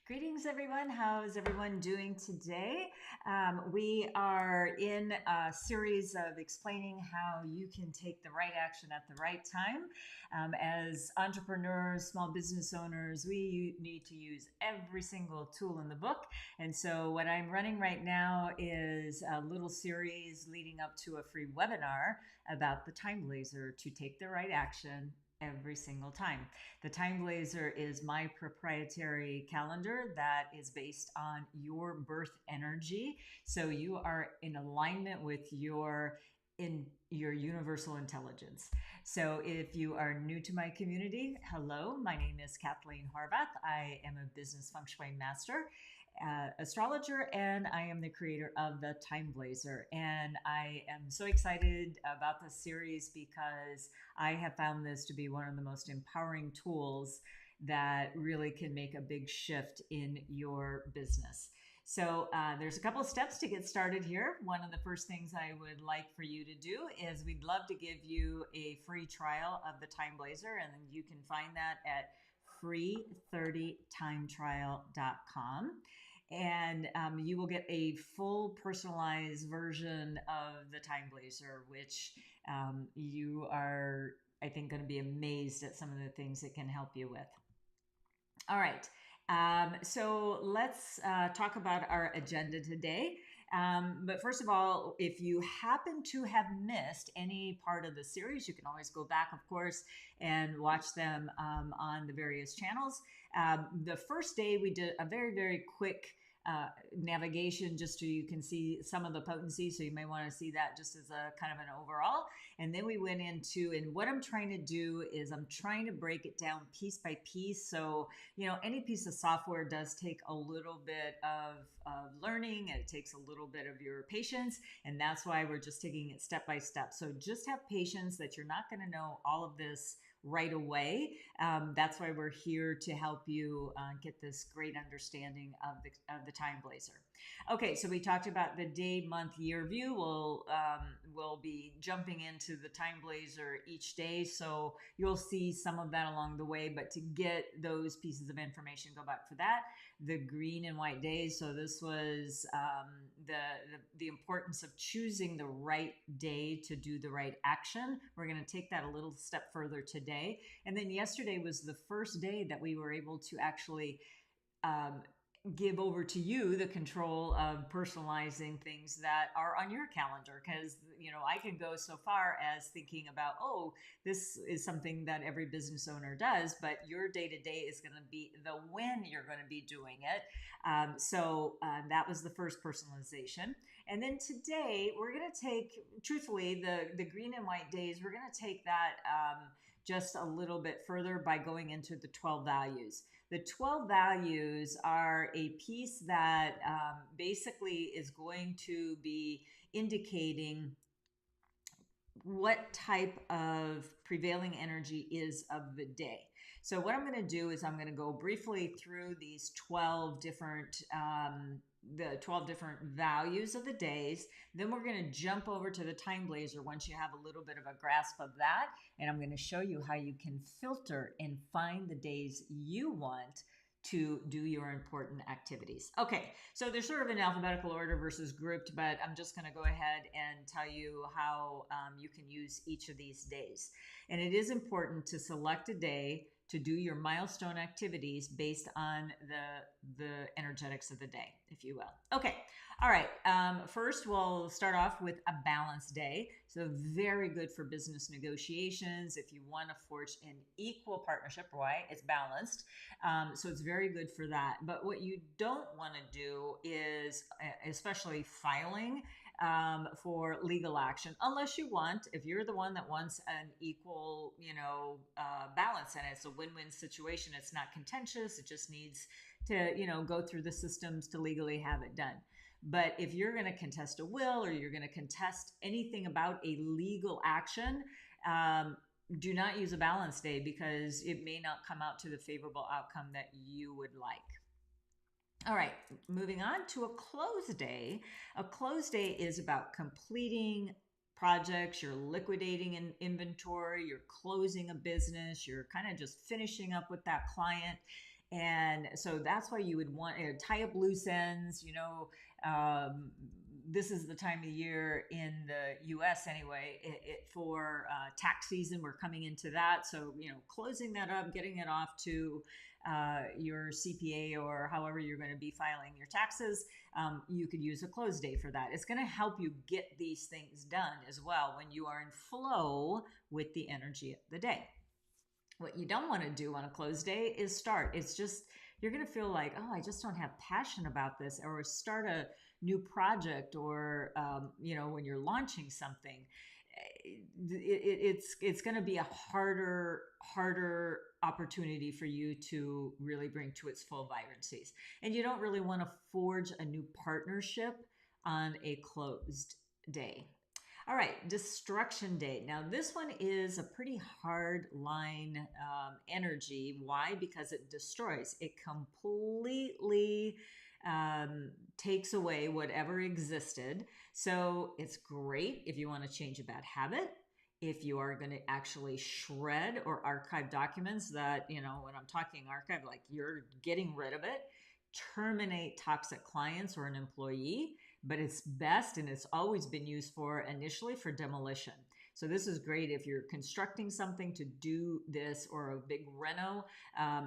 Greetings, everyone. How is everyone doing today? We are in a series of explaining how you can take the right action at the right time. As entrepreneurs, small business owners, we need to use every single tool in the book. And so, what I'm running right now is a little series leading up to a free webinar about the TimeBlazr to take the right action every single time. The TimeBlazr is my proprietary calendar that is based on your birth energy. So you are in alignment with your universal intelligence. So if you are new to my community, hello, my name is Kathleen. I am a business feng shui master, astrologer, and I am the creator of the TimeBlazr. And I am so excited about this series because I have found this to be one of the most empowering tools that really can make a big shift in your business. So there's a couple of steps to get started here. One of the first things I would like for you to do is we'd love to give you a free trial of the TimeBlazr, and you can find that at free30timetrial.com. And you will get a full personalized version of the TimeBlazr, which you are, I think, going to be amazed at some of the things it can help you with. All right. So let's talk about our agenda today. But first of all, if you happen to have missed any part of the series, you can always go back, of course, and watch them on the various channels. The first day we did a very, very quick navigation just so you can see some of the potency. So you may want to see that just as a kind of an overall. And then we went into, and what I'm trying to do is I'm trying to break it down piece by piece. So, any piece of software does take a little bit of learning, and it takes a little bit of your patience. And that's why we're just taking it step by step. So just have patience that you're not going to know all of this right away. That's why we're here to help you get this great understanding of the TimeBlazr. Okay, so we talked about the day, month, year view. We'll be jumping into the TimeBlazr each day, so you'll see some of that along the way. But to get those pieces of information, go back for that. The green and white days. So this was the importance of choosing the right day to do the right action. We're going to take that a little step further today. And then yesterday was the first day that we were able to actually give over to you the control of personalizing things that are on your calendar. Because, I can go so far as thinking about, oh, this is something that every business owner does, but your day-to-day is going to be the when you're going to be doing it. So that was the first personalization. And then today we're going to take, truthfully, the green and white days, we're going to take that just a little bit further by going into the 12 values. The 12 values are a piece that basically is going to be indicating what type of prevailing energy is of the day. So what I'm going to do is I'm going to go briefly through these 12 different the 12 different values of the days. Then we're going to jump over to the TimeBlazr once you have a little bit of a grasp of that. And I'm going to show you how you can filter and find the days you want to do your important activities. Okay, so they're sort of in alphabetical order versus grouped, but I'm just going to go ahead and tell you how you can use each of these days. And it is important to select a day to do your milestone activities based on the energetics of the day, if you will. Okay, all right. First, we'll start off with a balanced day. So very good for business negotiations. If you want to forge an equal partnership, right? It's balanced. So it's very good for that. But what you don't want to do is, especially filing for legal action, unless you want, if you're the one that wants an equal, balance, and it's a win-win situation, it's not contentious, it just needs to, go through the systems to legally have it done. But if you're going to contest a will, or you're going to contest anything about a legal action, do not use a balance day, because it may not come out to the favorable outcome that you would like. All right, moving on to a close day. A close day is about completing projects, you're liquidating an inventory, you're closing a business, you're kind of just finishing up with that client. And so that's why you would want to tie up loose ends. Um, this is the time of year in the US anyway, for tax season. We're coming into that. So, closing that up, getting it off to your CPA or however you're going to be filing your taxes, you could use a close day for that. It's going to help you get these things done as well when you are in flow with the energy of the day. What you don't want to do on a close day is start. It's just, you're going to feel like, oh, I just don't have passion about this, or start a new project, or, when you're launching something, it's going to be a harder opportunity for you to really bring to its full vibrancies. And you don't really want to forge a new partnership on a closed day. All right, destruction day. Now, this one is a pretty hard line energy. Why? Because it destroys. It completely takes away whatever existed. So it's great if you want to change a bad habit. If you are going to actually shred or archive documents that, when I'm talking archive, like you're getting rid of it, terminate toxic clients or an employee. But it's best, and it's always been used for initially for demolition. So this is great if you're constructing something to do this, or a big reno.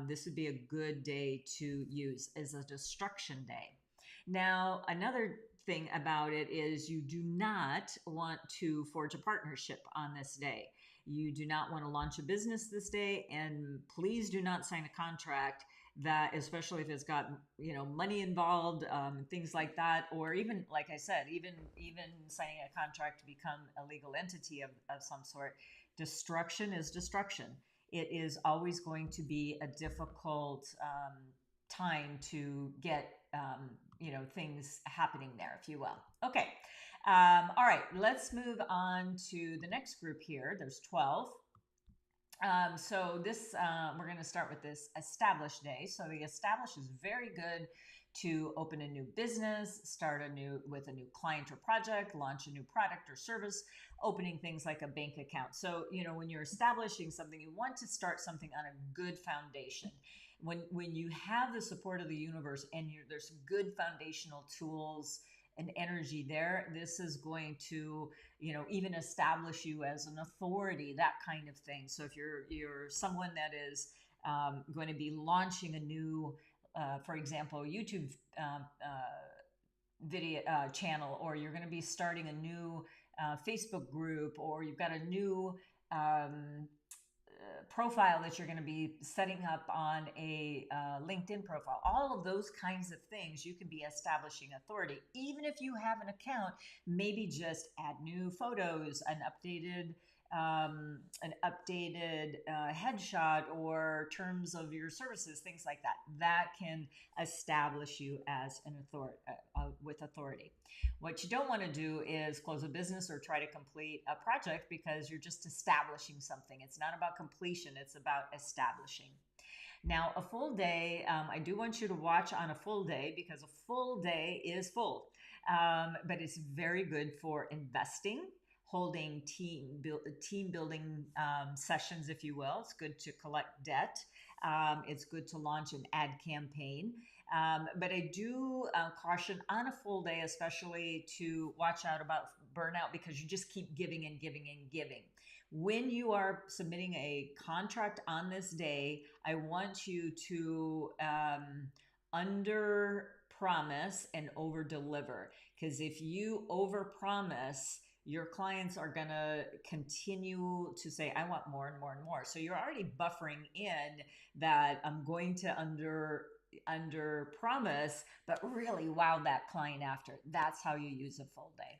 This would be a good day to use as a destruction day. Now, another thing about it is you do not want to forge a partnership on this day. You do not want to launch a business this day, and please do not sign a contract that, especially if it's got money involved, things like that, or even, like I said, even signing a contract to become a legal entity of some sort. Destruction is destruction. It is always going to be a difficult time to get things happening there, if you will. Okay. All right, let's move on to the next group here. There's 12. So this, we're going to start with this established day. So the established is very good to open a new business, start with a new client or project, launch a new product or service, opening things like a bank account. So, when you're establishing something, you want to start something on a good foundation. When you have the support of the universe and there's good foundational tools and energy there, this is going to, even establish you as an authority, that kind of thing. So if you're someone that is going to be launching a new, for example, YouTube video channel, or you're going to be starting a new Facebook group, or you've got a new profile that you're going to be setting up on a LinkedIn profile, all of those kinds of things, you can be establishing authority. Even if you have an account, maybe just add new photos, an updated headshot, or terms of your services, things like that. That can establish you as an authority, with authority. What you don't want to do is close a business or try to complete a project, because you're just establishing something. It's not about completion, it's about establishing. Now, a full day, I do want you to watch on a full day, because a full day is full, but it's very good for investing, holding team building sessions, if you will. It's good to collect debt. It's good to launch an ad campaign. But I do caution on a full day, especially, to watch out about burnout, because you just keep giving and giving and giving. When you are submitting a contract on this day, I want you to under promise and over deliver, because if you over promise, your clients are going to continue to say, I want more and more and more. So you're already buffering in that I'm going to under promise, but really wow that client after. That's how you use a full day.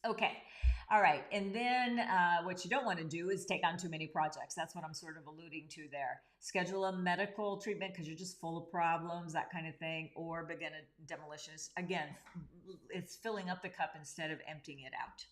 Okay. All right. And then what you don't want to do is take on too many projects. That's what I'm sort of alluding to there. Schedule a medical treatment because you're just full of problems, that kind of thing, or begin a demolition. Again, it's filling up the cup instead of emptying it out.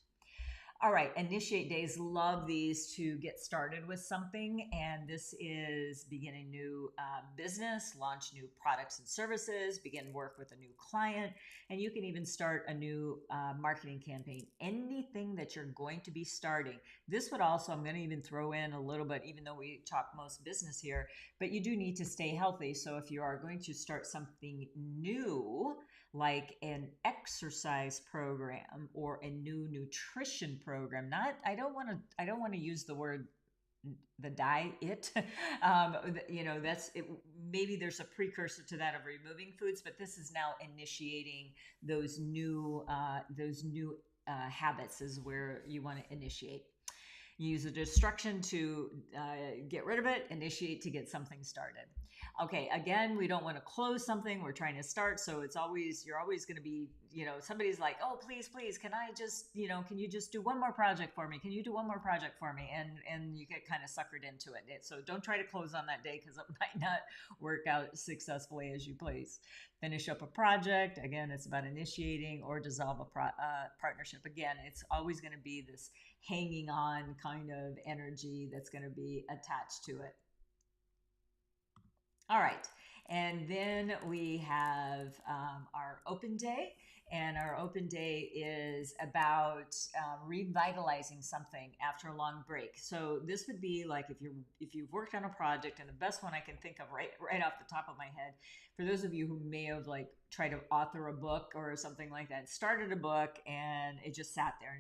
All right, initiate days. Love these to get started with something. And this is begin a new business, launch new products and services, begin work with a new client, and you can even start a new marketing campaign. Anything that you're going to be starting. This would also, I'm going to even throw in a little bit, even though we talk most business here, but you do need to stay healthy. So if you are going to start something new, like an exercise program or a new nutrition program, not I don't want to use the word the diet. That's it. Maybe there's a precursor to that of removing foods, but this is now initiating those new habits is where you want to initiate. Use a destruction to get rid of it, initiate to get something started. Okay, again, we don't want to close something we're trying to start. So you're always going to be, somebody's like, oh, please, can I just, can you just do one more project for me? Can you do one more project for me? And you get kind of suckered into it. So don't try to close on that day because it might not work out successfully as you please. Finish up a project. Again, it's about initiating or dissolve a partnership. Again, it's always going to be this hanging on kind of energy that's going to be attached to it. All right. And then we have our open day. And our open day is about revitalizing something after a long break. So this would be like if you've worked on a project, and the best one I can think of right off the top of my head, for those of you who may have like tried to author a book or something like that, started a book and it just sat there.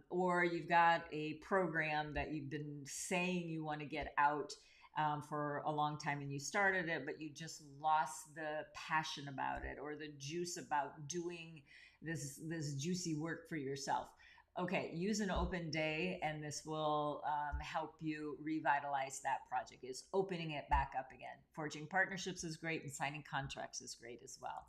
Or you've got a program that you've been saying you want to get out for a long time and you started it, but you just lost the passion about it or the juice about doing this juicy work for yourself. Okay, use an open day and this will help you revitalize that project, is opening it back up again. Forging partnerships is great and signing contracts is great as well.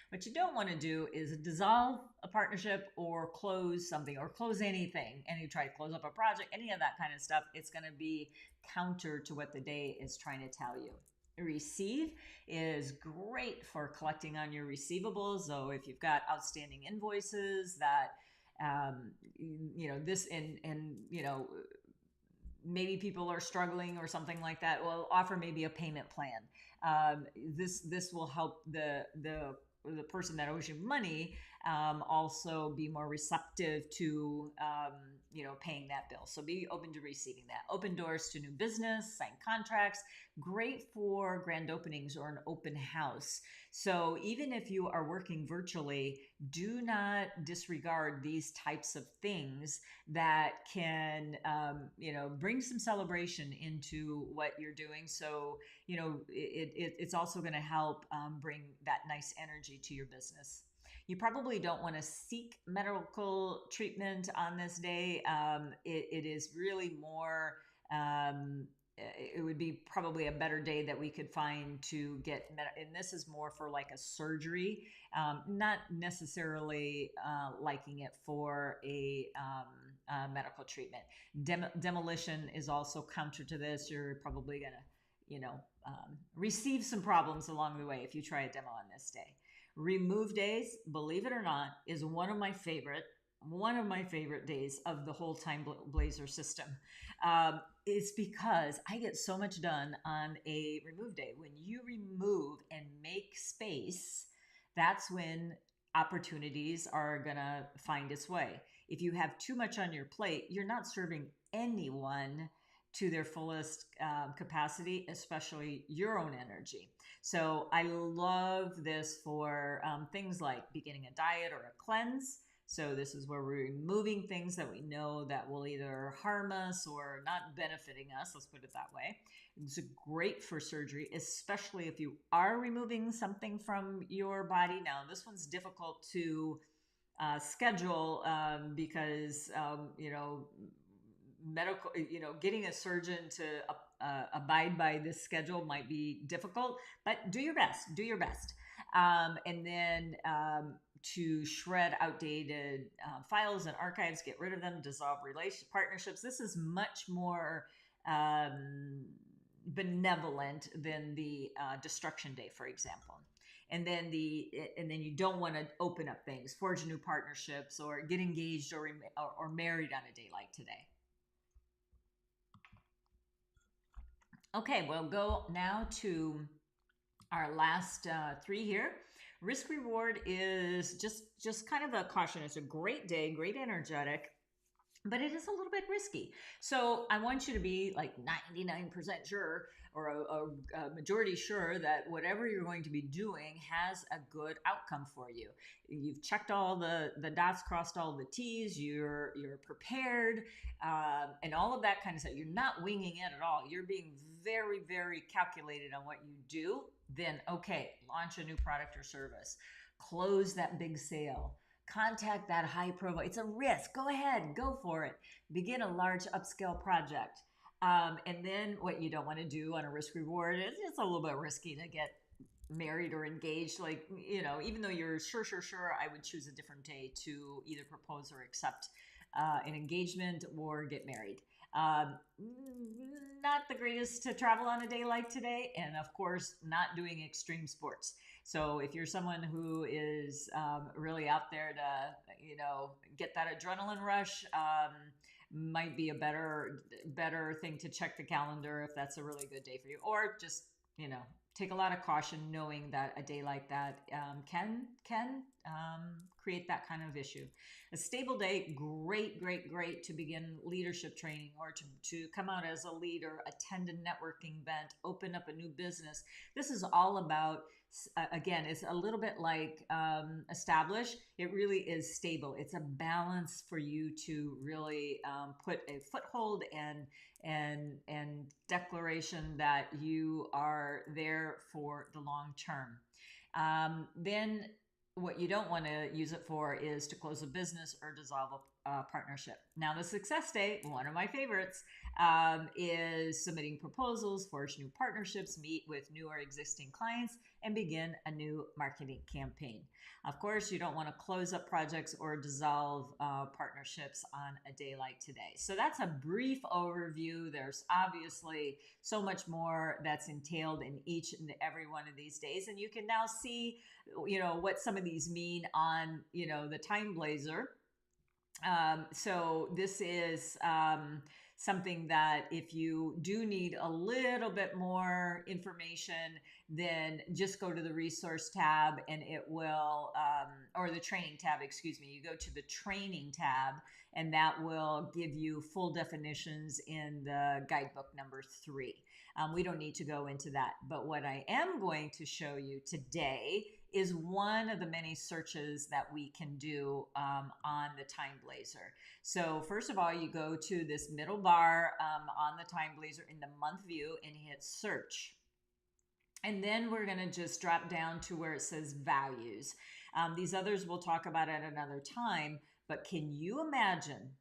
What you don't want to do is dissolve a partnership or close something or close anything. And you try to close up a project, any of that kind of stuff, it's going to be counter to what the day is trying to tell you. Receive is great for collecting on your receivables. So if you've got outstanding invoices that, maybe people are struggling or something like that, well, offer maybe a payment plan. This will help the person that owes you money also be more receptive to paying that bill. So be open to receiving that. Open doors to new business, sign contracts, great for grand openings or an open house. So even if you are working virtually, do not disregard these types of things that can bring some celebration into what you're doing. So it's also going to help bring that nice energy to your business. You probably don't want to seek medical treatment on this day. It is really more, it would be probably a better day that we could find to get, and this is more for like a surgery, not necessarily liking it for a medical treatment. Demolition is also counter to this. You're probably going to, receive some problems along the way if you try a demo on this day. Remove days, believe it or not, is one of my favorite days of the whole TimeBlazr system. It's because I get so much done on a remove day. When you remove and make space, that's when opportunities are gonna find its way. If you have too much on your plate, you're not serving anyone to their fullest capacity, especially your own energy. So I love this for things like beginning a diet or a cleanse. So this is where we're removing things that we know that will either harm us or not benefiting us. Let's put it that way. It's great for surgery, especially if you are removing something from your body. Now, this one's difficult to schedule because, medical, getting a surgeon to abide by this schedule might be difficult, but do your best. And then to shred outdated files and archives, get rid of them, dissolve partnerships. This is much more benevolent than the destruction day, for example. and then you don't want to open up things, forge new partnerships, or get engaged or married on a day like today. Okay, we'll go now to our last three here. Risk reward is just kind of a caution. It's a great day, great energetic, but it is a little bit risky. So I want you to be like 99% sure, or a majority sure, that whatever you're going to be doing has a good outcome for you. You've checked all the dots, crossed all the T's, you're prepared, and all of that kind of stuff. You're not winging it at all. You're being very, very calculated on what you do. Then, okay, launch a new product or service, close that big sale, contact that high profile. It's a risk. Go ahead, go for it. Begin a large upscale project. And then what you don't want to do on a risk reward is it's a little bit risky to get married or engaged. Like, even though you're sure, I would choose a different day to either propose or accept an engagement or get married. Not the greatest to travel on a day like today, and of course not doing extreme sports. So if you're someone who is really out there to get that adrenaline rush, might be a better thing to check the calendar if that's a really good day for you, or just take a lot of caution, knowing that a day like that can create that kind of issue. A stable day, great to begin leadership training, or to come out as a leader, attend a networking event, open up a new business. This is all about, again, it's a little bit like establish. It really is stable. It's a balance for you to really put a foothold and declaration that you are there for the long term. Then what you don't want to use it for is to close a business or dissolve a partnership. Now, the success day, one of my favorites, is submitting proposals, forge new partnerships, meet with new or existing clients, and begin a new marketing campaign. Of course, you don't want to close up projects or dissolve partnerships on a day like today. So that's a brief overview. There's obviously so much more that's entailed in each and every one of these days. And you can now see, what some of these mean on, the TimeBlazr. So this is something that if you do need a little bit more information, then just go to the resource tab and it will, or the training tab, excuse me. You go to the training tab and that will give you full definitions in the guidebook number 3. We don't need to go into that, but what I am going to show you today is one of the many searches that we can do on the TimeBlazr. So first of all, you go to this middle bar on the TimeBlazr in the month view and hit search. And then we're going to just drop down to where it says values. These others we'll talk about at another time, but can you imagine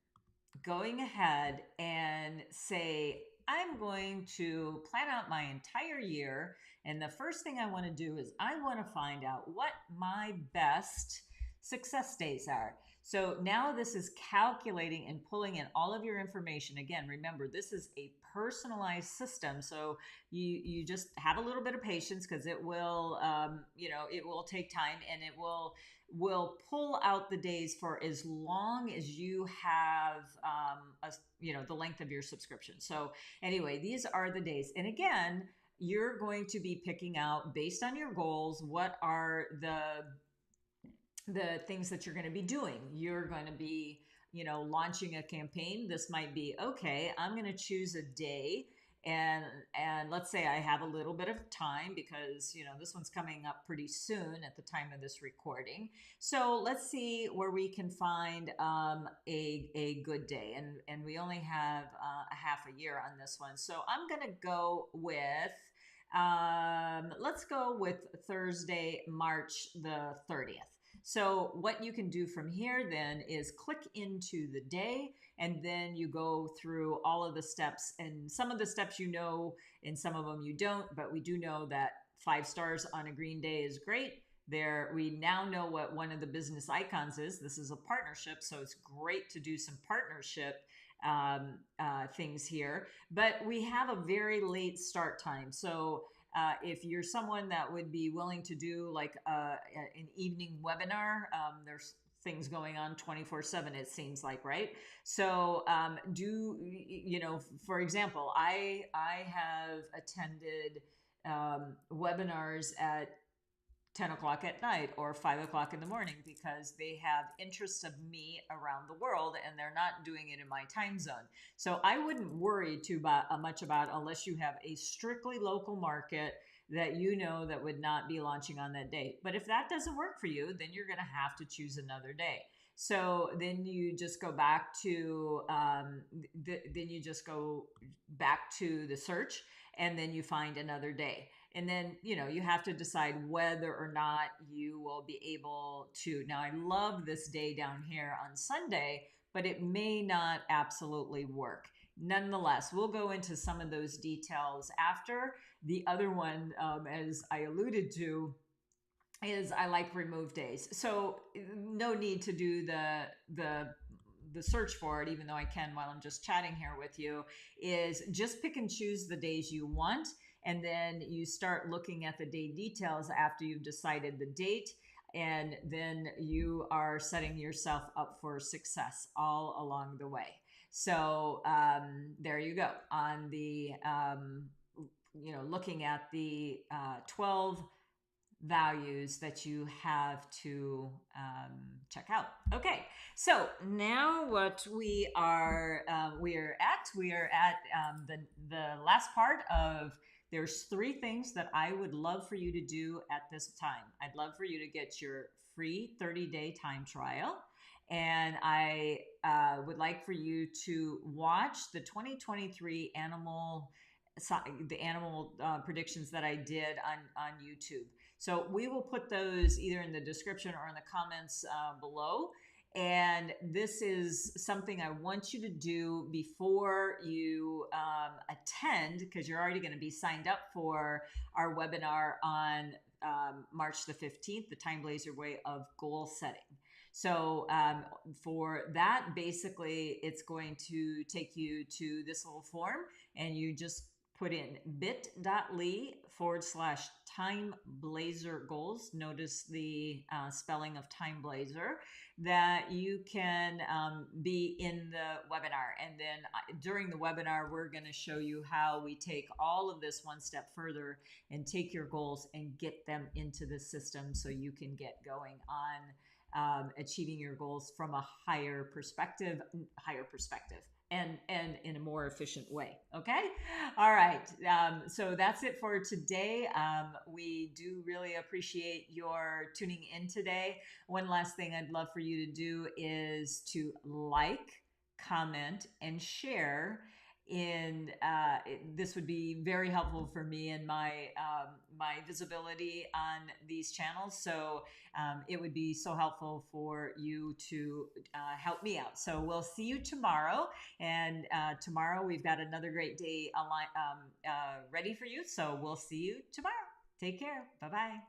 going ahead and say, I'm going to plan out my entire year, and the first thing I want to do is I want to find out what my best success days are. So now this is calculating and pulling in all of your information. Again, remember, this is a personalized system, so you just have a little bit of patience, because it will it will take time, and it will pull out the days for as long as you have the length of your subscription. So anyway, these are the days, and again, you're going to be picking out, based on your goals, what are the things that you're going to be doing. You're going to be, launching a campaign. This might be, okay, I'm going to choose a day, and let's say I have a little bit of time, because, this one's coming up pretty soon at the time of this recording. So let's see where we can find a good day. And we only have a half a year on this one. So I'm going to go with, let's go with Thursday, March the 30th. So what you can do from here then is click into the day, and then you go through all of the steps, and some of the steps and some of them you don't, but we do know that 5 stars on a green day is great. We now know what one of the business icons is. This is a partnership, so it's great to do some partnership things here, but we have a very late start time. So if you're someone that would be willing to do like an evening webinar, there's things going on 24/7, it seems like, right? So for example, I have attended webinars at 10 o'clock at night or 5 o'clock in the morning because they have interests of me around the world and they're not doing it in my time zone. So I wouldn't worry much about, unless you have a strictly local market that you know that would not be launching on that date. But if that doesn't work for you, then you're going to have to choose another day. So then you just go back to the search, and then you find another day. And then, you have to decide whether or not you will be able to. Now, I love this day down here on Sunday, but it may not absolutely work. Nonetheless, we'll go into some of those details after. The other one, as I alluded to, is I like remove days. So no need to do the search for it, even though I can while I'm just chatting here with you, is just pick and choose the days you want. And then you start looking at the day details after you've decided the date. And then you are setting yourself up for success all along the way. So there you go. On the, looking at the 12 values that you have to check out. Okay, so now what we are at the last part of. There's 3 things that I would love for you to do at this time. I'd love for you to get your free 30-day time trial. And I would like for you to watch the 2023 animal predictions that I did on YouTube. So we will put those either in the description or in the comments below. And this is something I want you to do before you attend, because you're already going to be signed up for our webinar on March the 15th, the TimeBlazr way of goal setting. So for that, basically, it's going to take you to this little form, and you just put in bit.ly/TimeBlazr goals. Notice the spelling of TimeBlazr, that you can be in the webinar. And then during the webinar, we're going to show you how we take all of this one step further and take your goals and get them into the system so you can get going on achieving your goals from a higher perspective. And in a more efficient way. Okay. All right. So that's it for today. We do really appreciate your tuning in today. One last thing I'd love for you to do is to like, comment, and share. This would be very helpful for me and my visibility on these channels. So it would be so helpful for you to help me out. So we'll see you tomorrow. And tomorrow we've got another great day ready for you. So we'll see you tomorrow. Take care. Bye-bye.